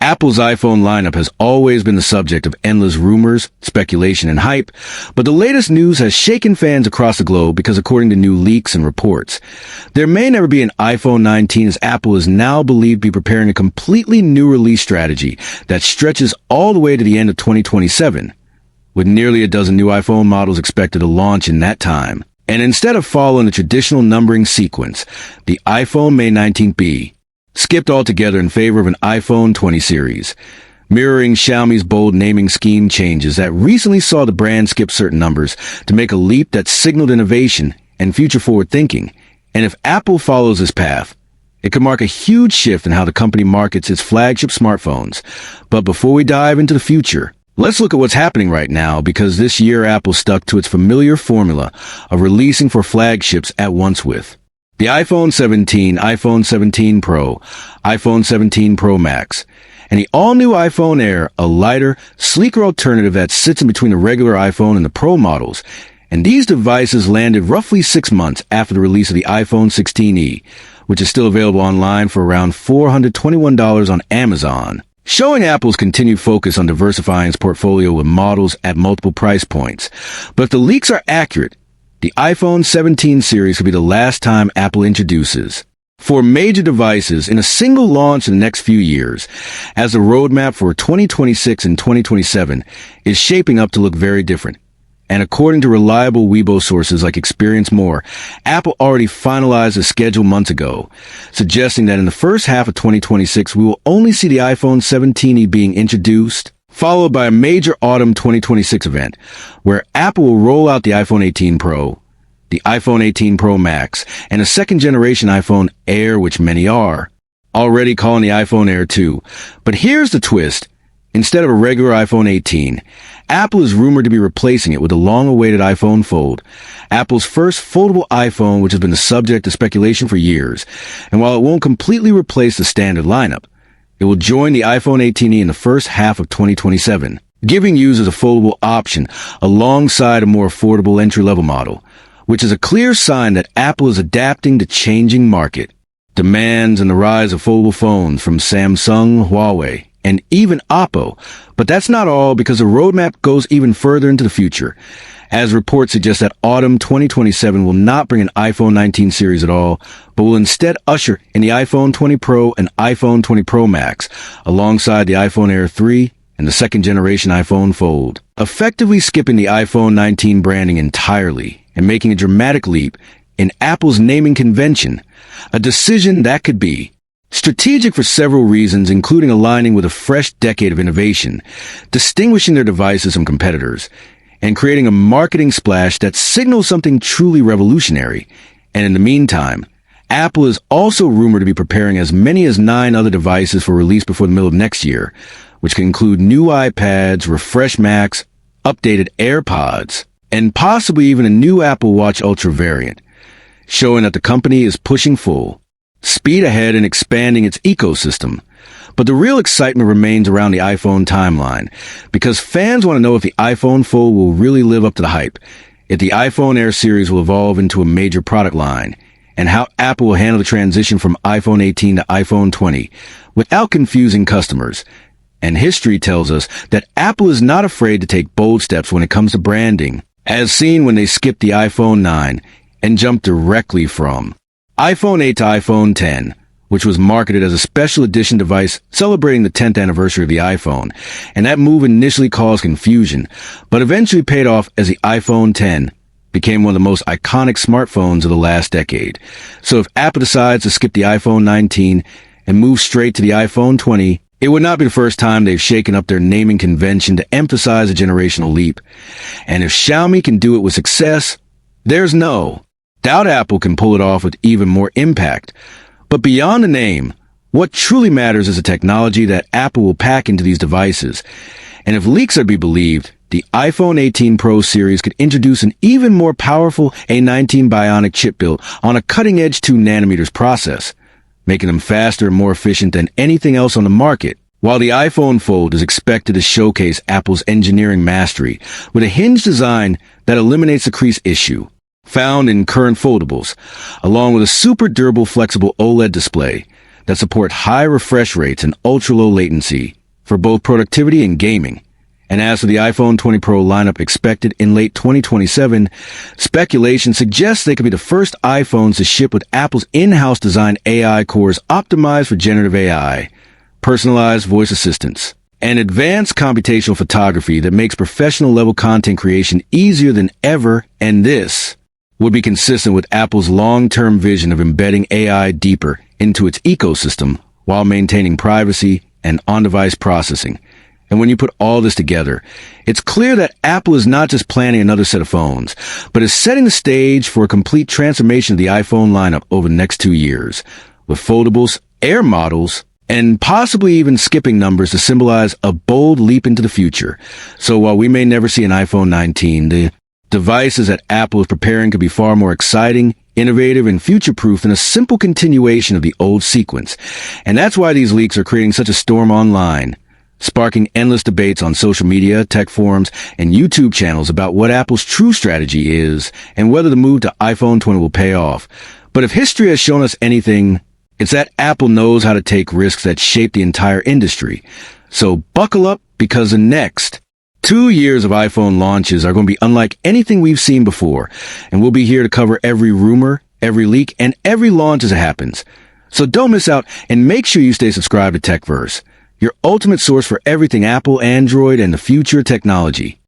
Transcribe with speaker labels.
Speaker 1: Apple's iPhone lineup has always been the subject of endless rumors, speculation, and hype, but the latest news has shaken fans across the globe because according to new leaks and reports, there may never be an iPhone 19 as Apple is now believed to be preparing a completely new release strategy that stretches all the way to the end of 2027, with nearly a dozen new iPhone models expected to launch in that time. And instead of following the traditional numbering sequence, the iPhone May 19th be skipped altogether in favor of an iPhone 20 series, mirroring Xiaomi's bold naming scheme changes that recently saw the brand skip certain numbers to make a leap that signaled innovation and future-forward thinking. And if Apple follows this path, it could mark a huge shift in how the company markets its flagship smartphones. But before we dive into the future, let's look at what's happening right now, because this year Apple stuck to its familiar formula of releasing four flagships at once with the iPhone 17, iPhone 17 Pro, iPhone 17 Pro Max, and the all-new iPhone Air, a lighter, sleeker alternative that sits in between the regular iPhone and the Pro models. And these devices landed roughly 6 months after the release of the iPhone 16e, which is still available online for around $421 on Amazon, showing Apple's continued focus on diversifying its portfolio with models at multiple price points. But if the leaks are accurate, the iPhone 17 series could be the last time Apple introduces four major devices in a single launch in the next few years, as the roadmap for 2026 and 2027 is shaping up to look very different. And according to reliable Weibo sources like Experience More, Apple already finalized the schedule months ago, suggesting that in the first half of 2026 we will only see the iPhone 17e being introduced, followed by a major autumn 2026 event, where Apple will roll out the iPhone 18 Pro, the iPhone 18 Pro Max, and a second-generation iPhone Air, which many are already calling the iPhone Air 2. But here's the twist. Instead of a regular iPhone 18, Apple is rumored to be replacing it with the long-awaited iPhone Fold, Apple's first foldable iPhone, which has been the subject of speculation for years. And while it won't completely replace the standard lineup, it will join the iPhone 18e in the first half of 2027, giving users a foldable option alongside a more affordable entry-level model, which is a clear sign that Apple is adapting to changing market demands and the rise of foldable phones from Samsung, Huawei, and even Oppo. But that's not all, because the roadmap goes even further into the future, as reports suggest that autumn 2027 will not bring an iPhone 19 series at all, but will instead usher in the iPhone 20 Pro and iPhone 20 Pro Max, alongside the iPhone Air 3 and the second-generation iPhone Fold, effectively skipping the iPhone 19 branding entirely and making a dramatic leap in Apple's naming convention, a decision that could be strategic for several reasons, including aligning with a fresh decade of innovation, distinguishing their devices from competitors, and creating a marketing splash that signals something truly revolutionary. And in the meantime, Apple is also rumored to be preparing as many as 9 other devices for release before the middle of next year, which can include new iPads, refreshed Macs, updated AirPods, and possibly even a new Apple Watch Ultra variant, showing that the company is pushing full speed ahead and expanding its ecosystem. But the real excitement remains around the iPhone timeline, because fans want to know if the iPhone Fold will really live up to the hype, if the iPhone Air series will evolve into a major product line, and how Apple will handle the transition from iPhone 18 to iPhone 20 without confusing customers. And history tells us that Apple is not afraid to take bold steps when it comes to branding, as seen when they skipped the iPhone 9 and jumped directly from iPhone 8 to iPhone 10, which was marketed as a special edition device celebrating the 10th anniversary of the iPhone. And that move initially caused confusion, but eventually paid off as the iPhone 10 became one of the most iconic smartphones of the last decade. So if Apple decides to skip the iPhone 19 and move straight to the iPhone 20, it would not be the first time they've shaken up their naming convention to emphasize a generational leap. And if Xiaomi can do it with success, there's no doubt Apple can pull it off with even more impact. But beyond the name, what truly matters is the technology that Apple will pack into these devices. And if leaks are to be believed, the iPhone 18 Pro series could introduce an even more powerful A19 Bionic chip built on a cutting-edge 2 nanometers process, making them faster and more efficient than anything else on the market. While the iPhone Fold is expected to showcase Apple's engineering mastery with a hinge design that eliminates the crease issue found in current foldables, along with a super durable flexible OLED display, that support high refresh rates and ultra-low latency for both productivity and gaming. And as for the iPhone 20 Pro lineup expected in late 2027, speculation suggests they could be the first iPhones to ship with Apple's in-house designed AI cores optimized for generative AI, personalized voice assistants, and advanced computational photography that makes professional-level content creation easier than ever, and this would be consistent with Apple's long-term vision of embedding AI deeper into its ecosystem while maintaining privacy and on-device processing. And when you put all this together, it's clear that Apple is not just planning another set of phones, but is setting the stage for a complete transformation of the iPhone lineup over the next 2 years, with foldables, Air models, and possibly even skipping numbers to symbolize a bold leap into the future. So while we may never see an iPhone 19, the devices that Apple is preparing could be far more exciting, innovative, and future-proof than a simple continuation of the old sequence. And that's why these leaks are creating such a storm online, sparking endless debates on social media, tech forums, and YouTube channels about what Apple's true strategy is and whether the move to iPhone 20 will pay off. But if history has shown us anything, it's that Apple knows how to take risks that shape the entire industry. So buckle up, because the next 2 years of iPhone launches are going to be unlike anything we've seen before, and we'll be here to cover every rumor, every leak, and every launch as it happens. So don't miss out, and make sure you stay subscribed to TechVerse, your ultimate source for everything Apple, Android, and the future technology.